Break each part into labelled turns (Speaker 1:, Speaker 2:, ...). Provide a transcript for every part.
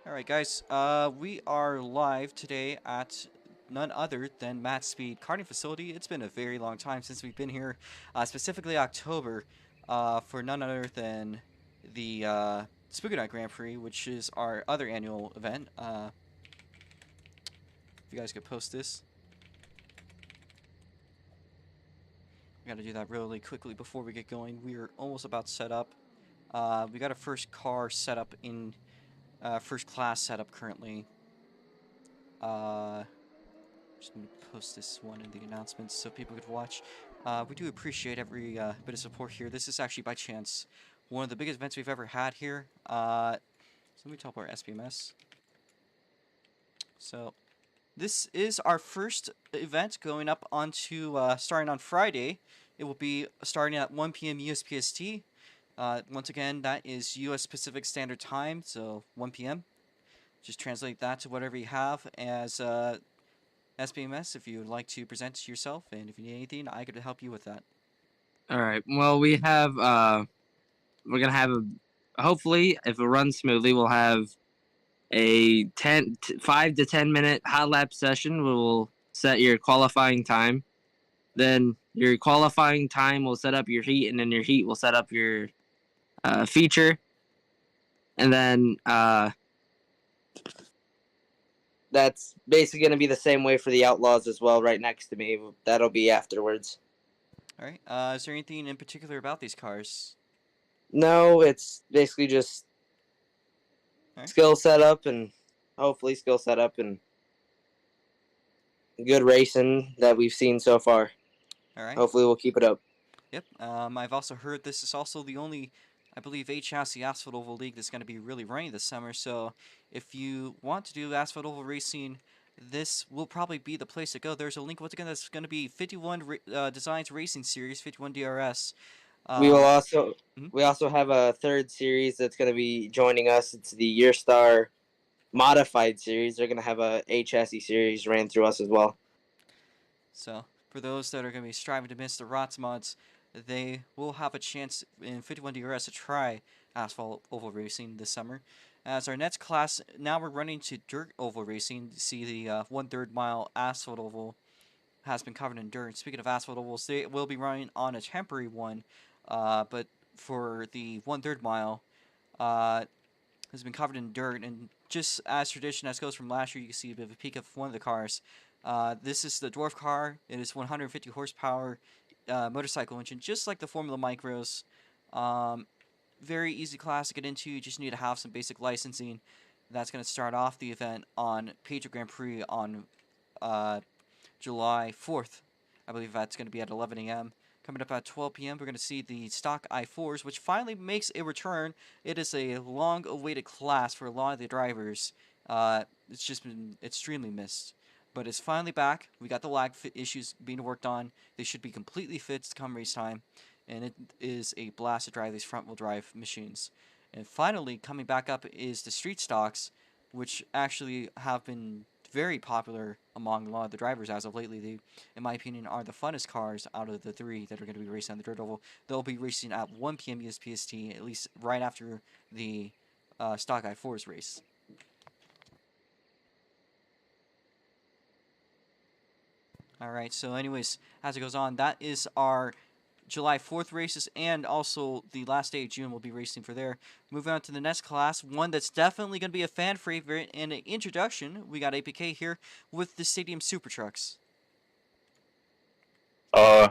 Speaker 1: Alright guys, we are live today at none other than Matt Speed Karting Facility. It's been a very long time since we've been here, specifically October, for none other than the Spooky Night Grand Prix, which is our other annual event. If you guys could post this. We gotta do that really quickly before we get going. We are almost about set up. We got our first car set up in, first class setup currently. Just gonna post this one in the announcements so people could watch. We do appreciate every bit of support here. This is actually by chance one of the biggest events we've ever had here. So let me teleport SPMS. So this is our first event going up onto starting on Friday. It will be starting at 1 p.m. USPST. Once again, that is US Pacific Standard Time, so 1 p.m. Just translate that to whatever you have as SPMS if you would like to present yourself, and if you need anything, I could help you with that.
Speaker 2: All right. Well, we're gonna have hopefully, if it runs smoothly, we'll have a 5 to 10 minute hot lap session. We will set your qualifying time. Then your qualifying time will set up your heat, and then your heat will set up your feature. And then that's basically going to be the same way for the Outlaws as well, right next to me. That'll be afterwards.
Speaker 1: All right. Is there anything in particular about these cars?
Speaker 2: No, it's basically just
Speaker 1: Right.
Speaker 2: skill setup and hopefully skill setup and good racing that we've seen so far.
Speaker 1: All right.
Speaker 2: Hopefully we'll keep it up.
Speaker 1: Yep. I've also heard this is also the only, I believe, 8-chassis Asphalt Oval League that's going to be really running this summer. So if you want to do Asphalt Oval racing, this will probably be the place to go. There's a link once again that's going to be 51 Designs Racing Series, 51 DRS.
Speaker 2: We will also
Speaker 1: mhm.
Speaker 2: we also have a third series that's going to be joining us. It's the Year Star modified series. They're going to have a 8-chassis series ran through us as well.
Speaker 1: So for those that are going to be striving to miss the ROTS mods, they will have a chance in 51 DRS to try Asphalt Oval Racing this summer. As our next class, now we're running to Dirt Oval Racing to see the 1/3 mile Asphalt Oval has been covered in dirt. Speaking of Asphalt Ovals, they will be running on a temporary one, but for the 1/3 mile, has been covered in dirt, and just as tradition as goes from last year, you can see a bit of a peek of one of the cars. This is the Dwarf car. It is 150 horsepower motorcycle engine, just like the Formula Micros. Very easy class to get into. You just need to have some basic licensing. That's going to start off the event on Patriot Grand Prix on July 4th. I believe that's going to be at 11 a.m. Coming up at 12 p.m., we're going to see the stock i4s, which finally makes a return. It is a long-awaited class for a lot of the drivers. It's just been extremely missed. But it's finally back. We got the lag issues being worked on. They should be completely fixed come race time. And it is a blast to drive these front-wheel drive machines. And finally, coming back up is the street stocks, which actually have been very popular among a lot of the drivers as of lately. They, in my opinion, are the funnest cars out of the three that are going to be racing on the Dirt Oval. They'll be racing at 1 p.m. USPST, at least right after the Stock I4s race. Alright, so anyways, as it goes on, that is our July 4th races, and also the last day of June we'll be racing for there. Moving on to the next class, one that's definitely going to be a fan favorite and an introduction. We got APK here with the Stadium SuperTrucks.
Speaker 3: Uh,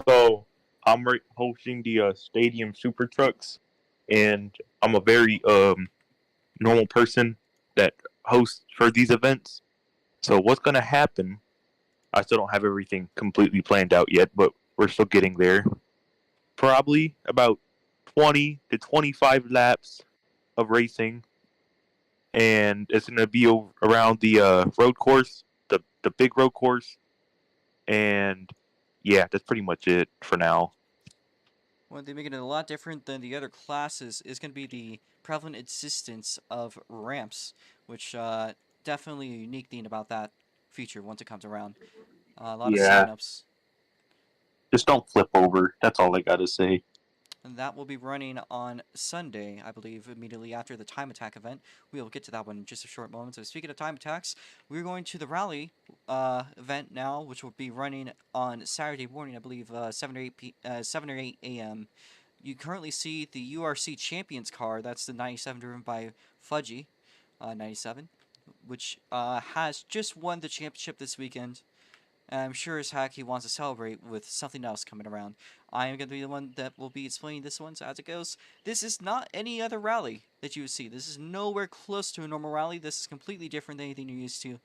Speaker 3: so I'm hosting the Stadium SuperTrucks, and I'm a very normal person that hosts for these events. So what's gonna happen? I still don't have everything completely planned out yet, but we're still getting there. Probably about 20 to 25 laps of racing, and it's gonna be around the road course, the big road course, and yeah, that's pretty much it for now.
Speaker 1: What they make it a lot different than the other classes is going to be the prevalent existence of ramps, which definitely a unique thing about that feature once it comes around. A lot of
Speaker 3: Yeah,
Speaker 1: signups.
Speaker 3: just don't flip over. That's all I gotta say.
Speaker 1: and that will be running on Sunday, I believe, immediately after the time attack event. We will get to that one in just a short moment. So speaking of time attacks, we're going to the rally event now, which will be running on Saturday morning, I believe, 7 or 8 a.m. You currently see the URC Champions car. That's the 97 driven by Fudgy, 97, which has just won the championship this weekend. And I'm sure as heck he wants to celebrate with something else coming around. I am going to be the one that will be explaining this one, so as it goes, this is not any other rally that you would see. This is nowhere close to a normal rally. This is completely different than anything you're used to.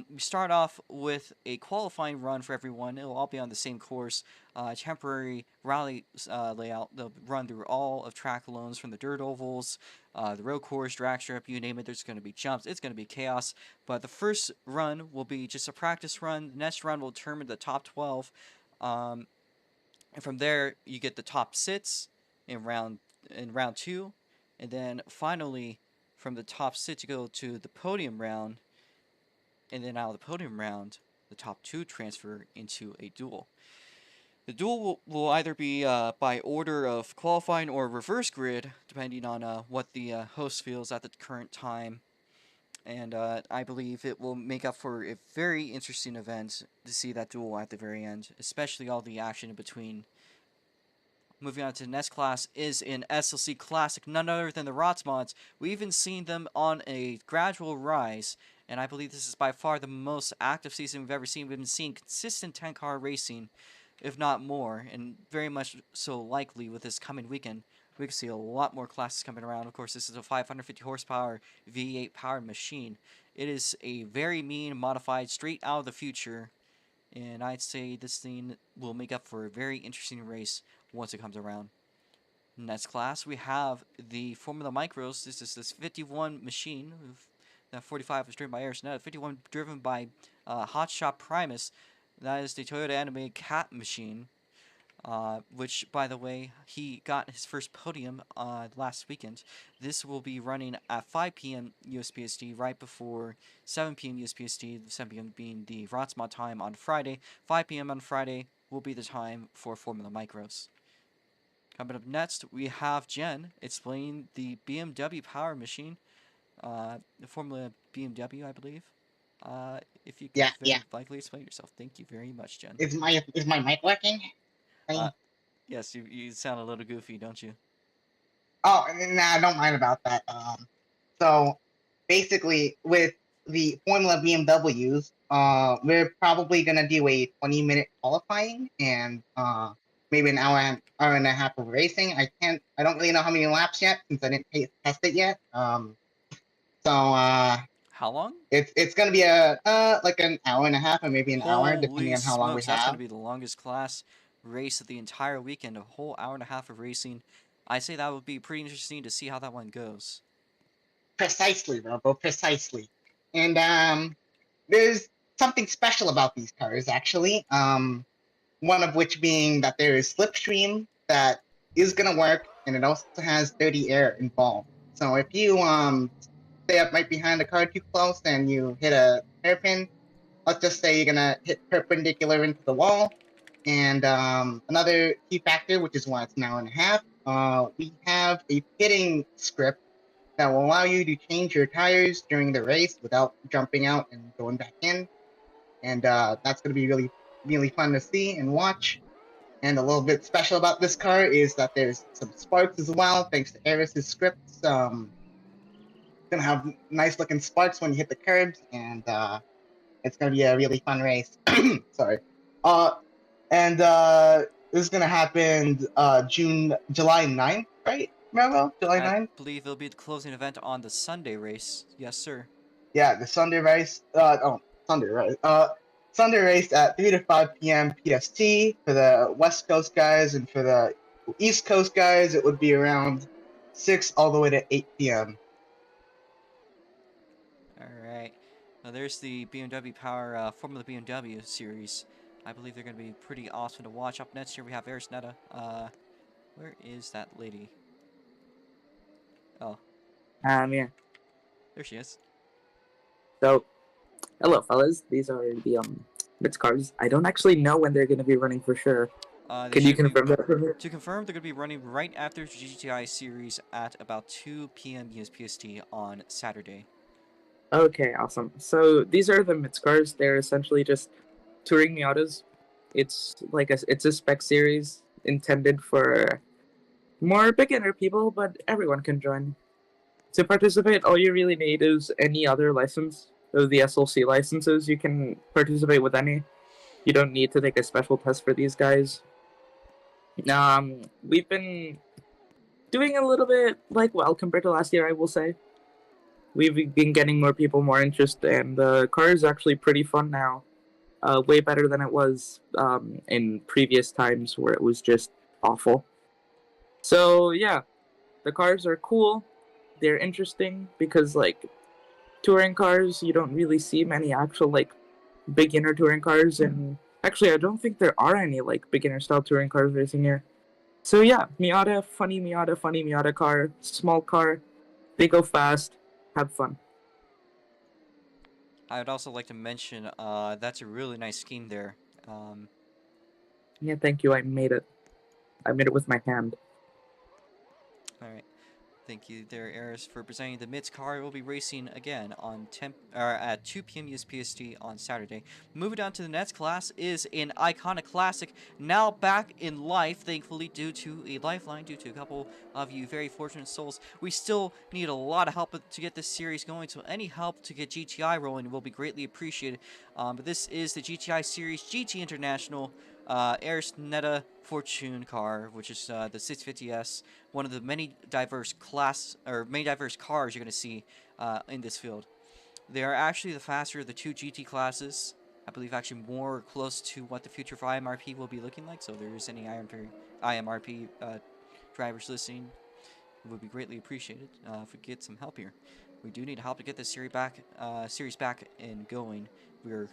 Speaker 1: We start off with a qualifying run for everyone. It'll all be on the same course. Temporary rally layout. They'll run through all of track loans from the dirt ovals, the road course, drag strip, you name it. There's going to be jumps. It's going to be chaos. But the first run will be just a practice run. The next run will determine the top 12. And from there, you get the top sits in round two, and then finally, from the top sits, you go to the podium round, and then out of the podium round, the top two transfer into a duel. The duel will either be by order of qualifying or reverse grid, depending on what the host feels at the current time. And I believe it will make up for a very interesting event to see that duel at the very end, especially all the action in between. Moving on to the next class is an SLC Classic, none other than the Rotsmods. We've even seen them on a gradual rise, and I believe this is by far the most active season we've ever seen. We've been seeing consistent 10-car racing, if not more, and very much so likely with this coming weekend. We can see a lot more classes coming around. Of course, this is a 550 horsepower V8 powered machine. It is a very mean, modified, straight out of the future, and I'd say this thing will make up for a very interesting race once it comes around. Next class, we have the Formula Micros. This is this 51 machine. That 45 was driven by Arizona. 51 driven by Hotshot Primus. That is the Toyota animated Cat machine. Which, by the way, he got his first podium last weekend. This will be running at 5 p.m. USPST, right before 7 p.m. USPST, 7 p.m. being the Rotsmod time on Friday. 5 p.m. on Friday will be the time for Formula Micros. Coming up next, we have Jen explaining the BMW Power Machine, the Formula BMW, I believe. If you could
Speaker 4: Yeah.
Speaker 1: very likely explain yourself. Thank you very much, Jen.
Speaker 4: Is my mic working?
Speaker 1: Uh, yes, you sound a little goofy, don't you?
Speaker 4: Oh, nah, I don't mind about that. So basically, with the Formula BMWs, we're probably gonna do a 20-minute qualifying and maybe an hour and a half of racing. I don't really know how many laps yet since I didn't test it yet. So
Speaker 1: How long?
Speaker 4: it's gonna be a like an hour and a half or maybe an hour, depending
Speaker 1: Holy
Speaker 4: on how long we
Speaker 1: smokes, that's going to
Speaker 4: have.
Speaker 1: be the longest class race of the entire weekend, a whole hour and a half of racing. I say that would be pretty interesting to see how that one goes.
Speaker 4: Precisely, Robo, precisely. And there's something special about these cars, actually. One of which being that there is slipstream that is gonna work, and it also has dirty air involved. So if you stay up right behind the car too close and you hit a hairpin, let's just say you're gonna hit perpendicular into the wall. And another key factor, which is why it's an hour and a half, we have a pitting script that will allow you to change your tires during the race without jumping out and going back in. And that's going to be really, really fun to see and watch. And a little bit special about this car is that there's some sparks as well, thanks to Eris's scripts. Gonna have nice looking sparks when you hit the curbs, and it's gonna be a really fun race. Sorry. And this is gonna happen July 9th, right? Remember? July
Speaker 1: I
Speaker 4: 9th?
Speaker 1: believe it'll be the closing event on the Sunday race. Yes, sir.
Speaker 4: Yeah, the Sunday race. Sunday race. Sunday race at 3 to 5 p.m. PST for the West Coast guys, and for the East Coast guys, it would be around 6 all the way to 8 p.m.
Speaker 1: All right. Well, there's the BMW Power Formula BMW series. I believe they're going to be pretty awesome to watch. Up next here we have Arisnetta. Where is that lady? Oh,
Speaker 5: Yeah.
Speaker 1: there she is.
Speaker 5: So, hello, fellas. These are the Ritz cars. I don't actually know when they're going to be running for sure.
Speaker 1: They
Speaker 5: Can you
Speaker 1: should be
Speaker 5: confirm that for me?
Speaker 1: to confirm. They're going to be running right after GTI series at about 2 p.m. USPST on Saturday.
Speaker 5: Okay, awesome. So these are the MITS cars. They're essentially just touring Miatas. It's a spec series intended for more beginner people, but everyone can join. To participate, all you really need is any other license. So the SLC licenses, you can participate with any. You don't need to take a special test for these guys. We've been doing a little bit well compared to last year, I will say. We've been getting more people, more interest, and the car is actually pretty fun now. Way better than it was in previous times where it was just awful. So yeah, the cars are cool. They're interesting because touring cars, you don't really see many actual beginner touring cars, and actually I don't think there are any beginner style touring cars racing here. So yeah, funny Miata car, small car. They go fast, have fun.
Speaker 1: I would also like to mention that's a really nice scheme there. Um,
Speaker 5: Yeah, thank you. I made it. I made it with my hand.
Speaker 1: all right. Thank you there, Eris, for presenting the MITS car. Will be racing again on at 2 p.m. USPST on Saturday. Moving on to the next class is an iconic classic, now back in life, thankfully, due to a lifeline, due to a couple of you very fortunate souls. We still need a lot of help to get this series going, so any help to get GTI rolling will be greatly appreciated. But this is the GTI series GT International Eris Netta Fortune car, which is the 650S, one of the many diverse cars you're going to see in this field. They are actually the faster of the two GT classes. I believe actually more close to what the future for IMRP will be looking like. So if there is any IMRP drivers listening, it would be greatly appreciated if we get some help here. We do need help to get this series back and going. We're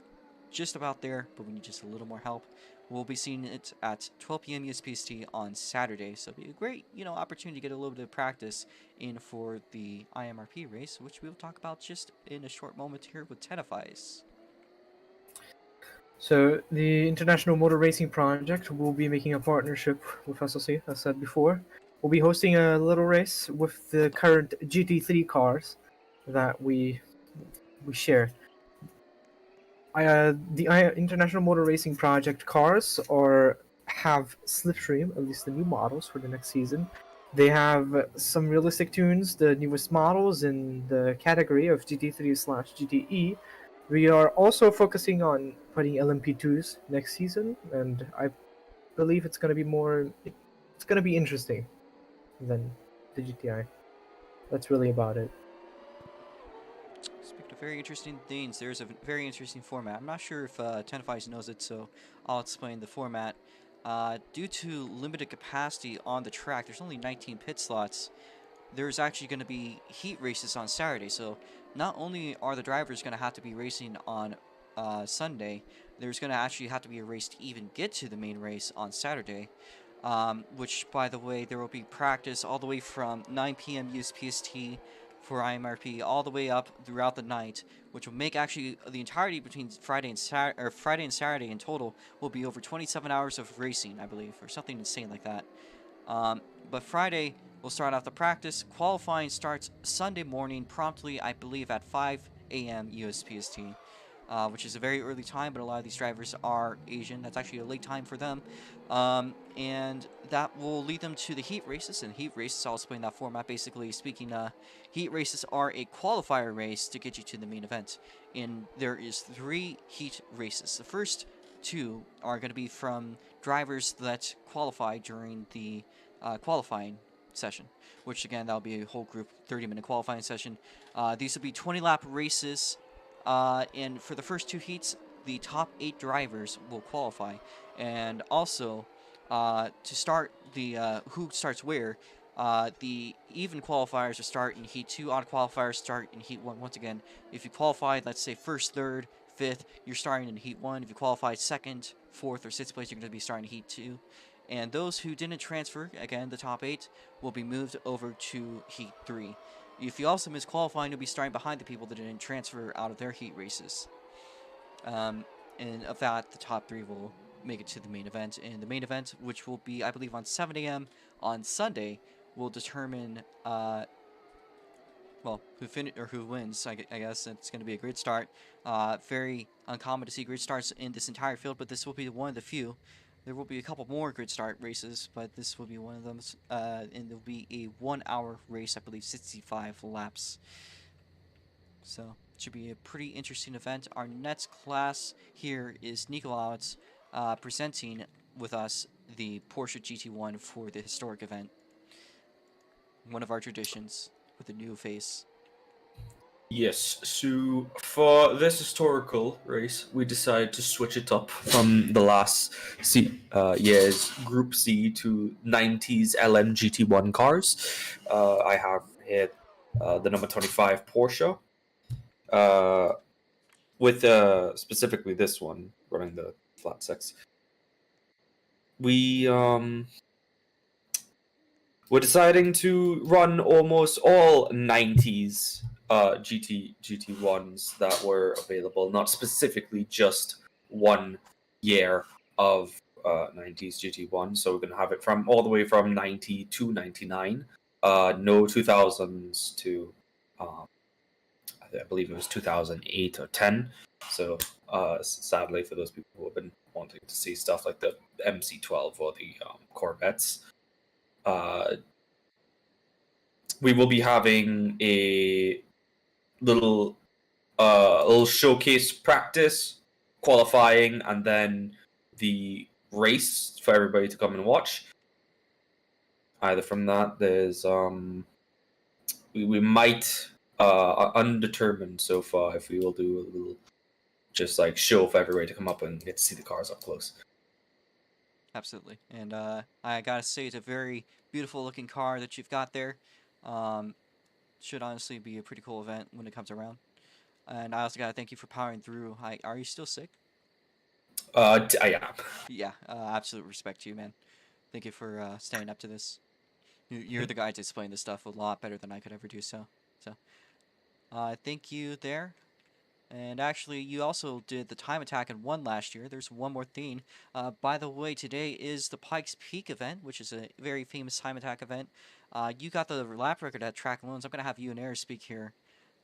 Speaker 1: just about there, but we need just a little more help. We'll be seeing it at 12 p.m. USPST on Saturday, so it'll be a great, opportunity to get a little bit of practice in for the IMRP race, which we'll talk about just in a short moment here with Tenafis.
Speaker 6: So the International Motor Racing Project will be making a partnership with SLC, as said before. We'll be hosting a little race with the current GT3 cars that we share. The International Motor Racing Project cars have Slipstream, at least the new models for the next season. They have some realistic tunes, the newest models in the category of GT3/GTE. We are also focusing on putting LMP2s next season, and I believe it's going to be interesting than the GTI. That's really about it.
Speaker 1: Speaking of very interesting things, there's a very interesting format. I'm not sure if Tenafis knows it, so I'll explain the format. Due to limited capacity on the track, there's only 19 pit slots. There's actually going to be heat races on Saturday, so not only are the drivers going to have to be racing on Sunday, there's going to actually have to be a race to even get to the main race on Saturday. Which, by the way, there will be practice all the way from 9 p.m. USPST for IMRP all the way up throughout the night, which will make actually the entirety between Friday and Saturday in total will be over 27 hours of racing, I believe, or something insane like that. But Friday we'll start off the practice. Qualifying starts Sunday morning promptly, I believe, at 5 a.m. USPST. Which is a very early time, but a lot of these drivers are Asian. That's actually a late time for them. And that will lead them to the heat races. And heat races, I'll explain that format. Basically speaking, heat races are a qualifier race to get you to the main event. And there is 3 heat races. The first 2 are going to be from drivers that qualify during the qualifying session, which again, that'll be a whole group 30-minute qualifying session. These will be 20-lap races. And for the first 2 heats, the top 8 drivers will qualify. And also, to start the who starts where, the even qualifiers will start in Heat 2, odd qualifiers start in Heat 1. Once again, if you qualified, let's say 1st, 3rd, 5th, you're starting in Heat 1. If you qualified 2nd, 4th, or 6th place, you're going to be starting in Heat 2. And those who didn't transfer, again, the top 8, will be moved over to Heat 3. If you also miss qualifying, you'll be starting behind the people that didn't transfer out of their heat races. And of that, the top 3 will make it to the main event. And the main event, which will be, I believe, on 7 a.m. on Sunday, will determine who wins. I guess it's going to be a grid start. Very uncommon to see grid starts in this entire field, but this will be one of the few. There will be a couple more grid start races, but this will be one of them. And there will be a 1-hour race, I believe, 65 laps. So it should be a pretty interesting event. Our next class here is Nikolauts presenting with us the Porsche GT1 for the historic event. One of our traditions with a new face.
Speaker 7: Yes, so for this historical race, we decided to switch it up from the last year's Group C to 90s LMGT1 cars. I have here the number 25 Porsche, with specifically this one running the flat six. We're deciding to run almost all 90s GT1s that were available, not specifically just 1 year of 90s GT1. So we're going to have it from all the way from 90 to 99. No 2000s to, I believe it was 2008 or 10. So sadly, for those people who have been wanting to see stuff like the MC12 or the Corvettes, we will be having a little showcase practice, qualifying, and then the race for everybody to come and watch. Either from that, there's we might undetermined so far if we will do a little just like show for everybody to come up and get to see the cars up close.
Speaker 1: Absolutely. And I gotta say, it's a very beautiful looking car that you've got there. Should honestly be a pretty cool event when it comes around. And I also gotta thank you for powering through. Are you still sick?
Speaker 7: I am.
Speaker 1: Yeah, absolute respect to you, man. Thank you for staying up to this. You're the guy to explain this stuff a lot better than I could ever do so. So, thank you there. And actually, you also did the time attack and won last year. There's one more thing. By the way, today is the Pikes Peak event, which is a very famous time attack event. You got the lap record at Track Loans. I'm going to have you and Eris speak here,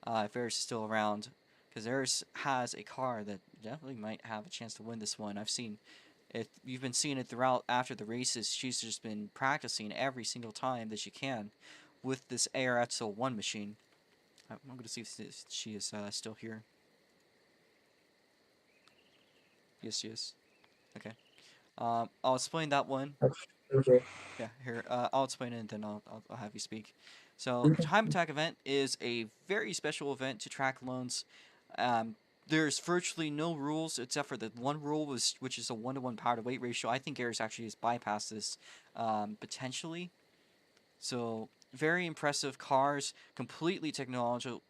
Speaker 1: if Eris is still around. Because Eris has a car that definitely might have a chance to win this one. I've seen it. You've been seeing it throughout after the races. She's just been practicing every single time that she can with this ARXL1 machine. I'm going to see if she is still here. Yes, she is. Okay. I'll explain that one.
Speaker 5: Okay.
Speaker 1: Yeah, here. I'll explain it and then I'll have you speak. So, Time Attack event is a very special event to Track Loans. There's virtually no rules except for the one rule, which is a 1-to-1 power to weight ratio. I think Garrett's actually has bypassed this potentially. So, very impressive cars, completely technology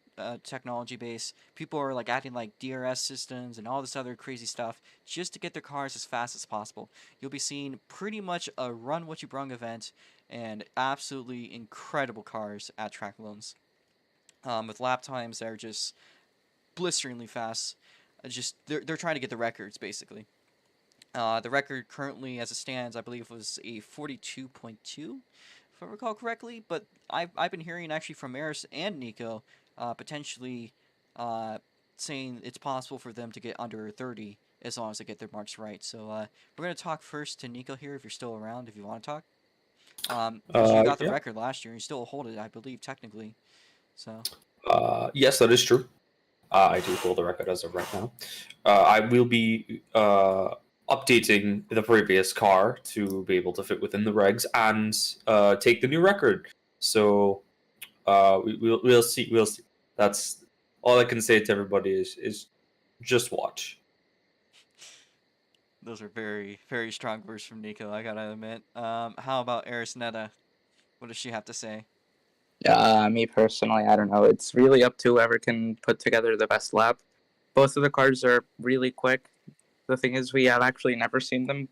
Speaker 1: based. People are like acting like DRS systems and all this other crazy stuff just to get their cars as fast as possible. You'll be seeing pretty much a run what you brung event and absolutely incredible cars at Track Loans. With lap times that are just blisteringly fast. They're trying to get the records basically. The record currently as it stands, I believe, was a 42.2, if I recall correctly. But I've been hearing actually from Eris and Nico potentially saying it's possible for them to get under 30 as long as they get their marks right. So we're going to talk first to Nico here if you're still around, if you want to talk. 'Cause you got the record last year and you still hold it, I believe, technically. So.
Speaker 7: Yes, that is true. I do hold the record as of right now. I will be updating the previous car to be able to fit within the regs and take the new record. So we'll see. We'll see. That's all I can say to everybody is just watch.
Speaker 1: Those are very, very strong words from Nico, I gotta admit. How about Arisneta? What does she have to say?
Speaker 5: Me personally, I don't know. It's really up to whoever can put together the best lap. Both of the cars are really quick. The thing is, we have actually never seen them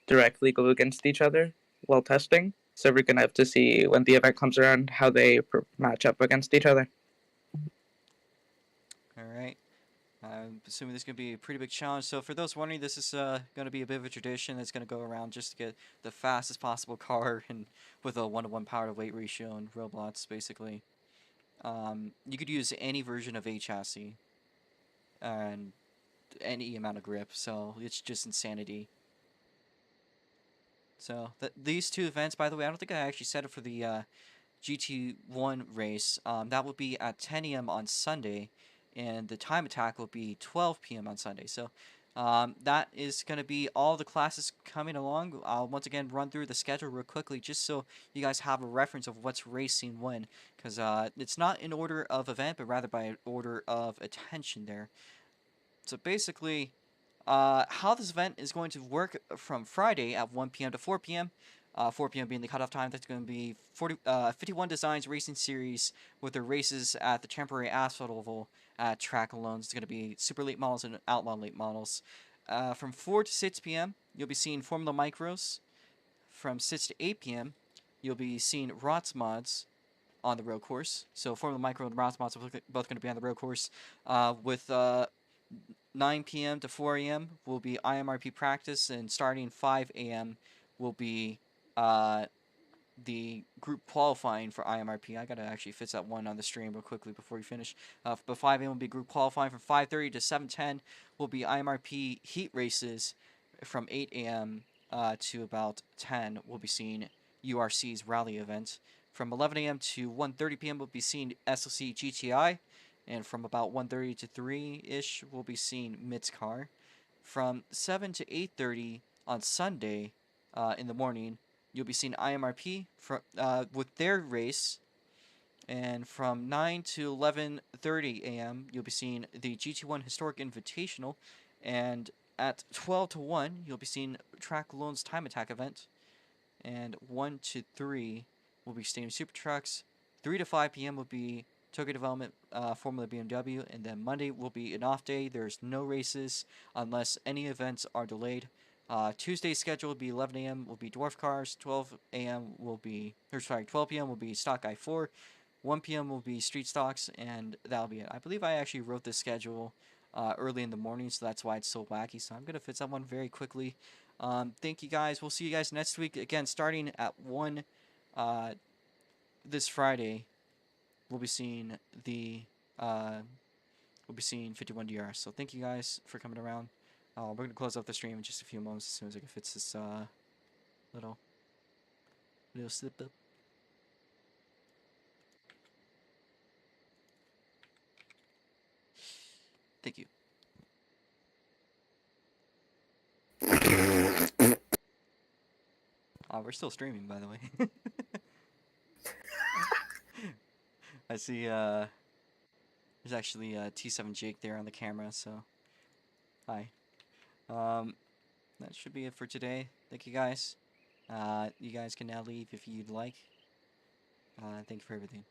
Speaker 5: directly go against each other while testing. So we're going to have to see when the event comes around how they match up against each other.
Speaker 1: Alright. I'm assuming this is going to be a pretty big challenge. So for those wondering, this is going to be a bit of a tradition that's going to go around just to get the fastest possible car and with a 1-to-1 power to weight ratio and robots, basically. You could use any version of A chassis and any amount of grip, so it's just insanity. So these two events, by the way, I don't think I actually set it for the GT1 race. That will be at 10 a.m. on Sunday, and the time attack will be 12 p.m. on Sunday. So that is going to be all the classes coming along. I'll once again run through the schedule real quickly just so you guys have a reference of what's racing when, because it's not in order of event, but rather by order of attention there. So basically, how this event is going to work from Friday at 1 p.m. to 4 p.m. 4 p.m. being the cutoff time. That's going to be 51 Designs Racing Series with their races at the temporary Asphalt Oval at Track Alone. It's going to be super late models and Outlaw late models. From 4 to 6 p.m., you'll be seeing Formula Micros. From 6 to 8 p.m., you'll be seeing ROTS mods on the road course. So Formula Micro and ROTS mods are both going to be on the road course. With 9 p.m. to 4 a.m. will be IMRP practice, and starting 5 a.m. will be the group qualifying for IMRP. I gotta actually fix that one on the stream real quickly before we finish. But 5 a.m. will be group qualifying. From 5:30 to 7:10 will be IMRP heat races. From 8 a.m. To about 10, we'll be seeing URC's rally event. From 11 a.m. to 1:30 p.m. we'll be seeing SLC GTI. And from about 1:30 to 3-ish, we'll be seeing Mitt's car. From 7 to 8:30 on Sunday in the morning, you'll be seeing IMRP with their race. And from 9 to 11:30 a.m., you'll be seeing the GT1 Historic Invitational. And at 12 to 1, you'll be seeing Track Alone's Time Attack event. And 1 to 3 will be seeing SuperTrucks. 3 to 5 p.m. will be Tokyo Development Formula BMW, and then Monday will be an off day. There's no races unless any events are delayed. Tuesday's schedule will be 11 a.m. will be Dwarf Cars, 12 p.m. will be Stock Guy 4, 1 p.m. will be Street Stocks, and that'll be it. I believe I actually wrote this schedule early in the morning, so that's why it's so wacky. So I'm gonna fit that one very quickly. Thank you guys. We'll see you guys next week again, starting at 1 this Friday. We'll be seeing 51 DRS. So thank you guys for coming around. We're gonna close up the stream in just a few moments as soon as I can fix this little slip up. Thank you. We're still streaming, by the way. I see there's actually T7 Jake there on the camera, so hi. That should be it for today. Thank you guys. You guys can now leave if you'd like. Thank you for everything.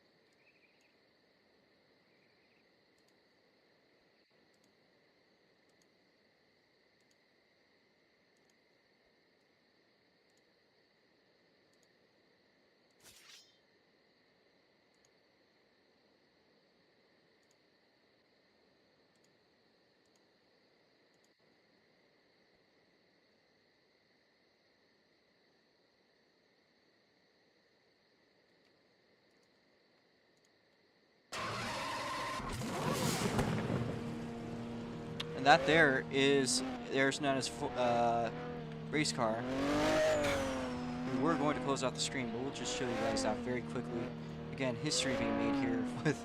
Speaker 1: And that there's Nana's race car. And we're going to close out the stream, but we'll just show you guys that very quickly. Again, history being made here with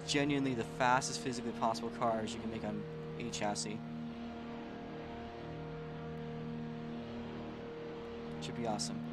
Speaker 1: genuinely the fastest physically possible cars you can make on a chassis. Should be awesome.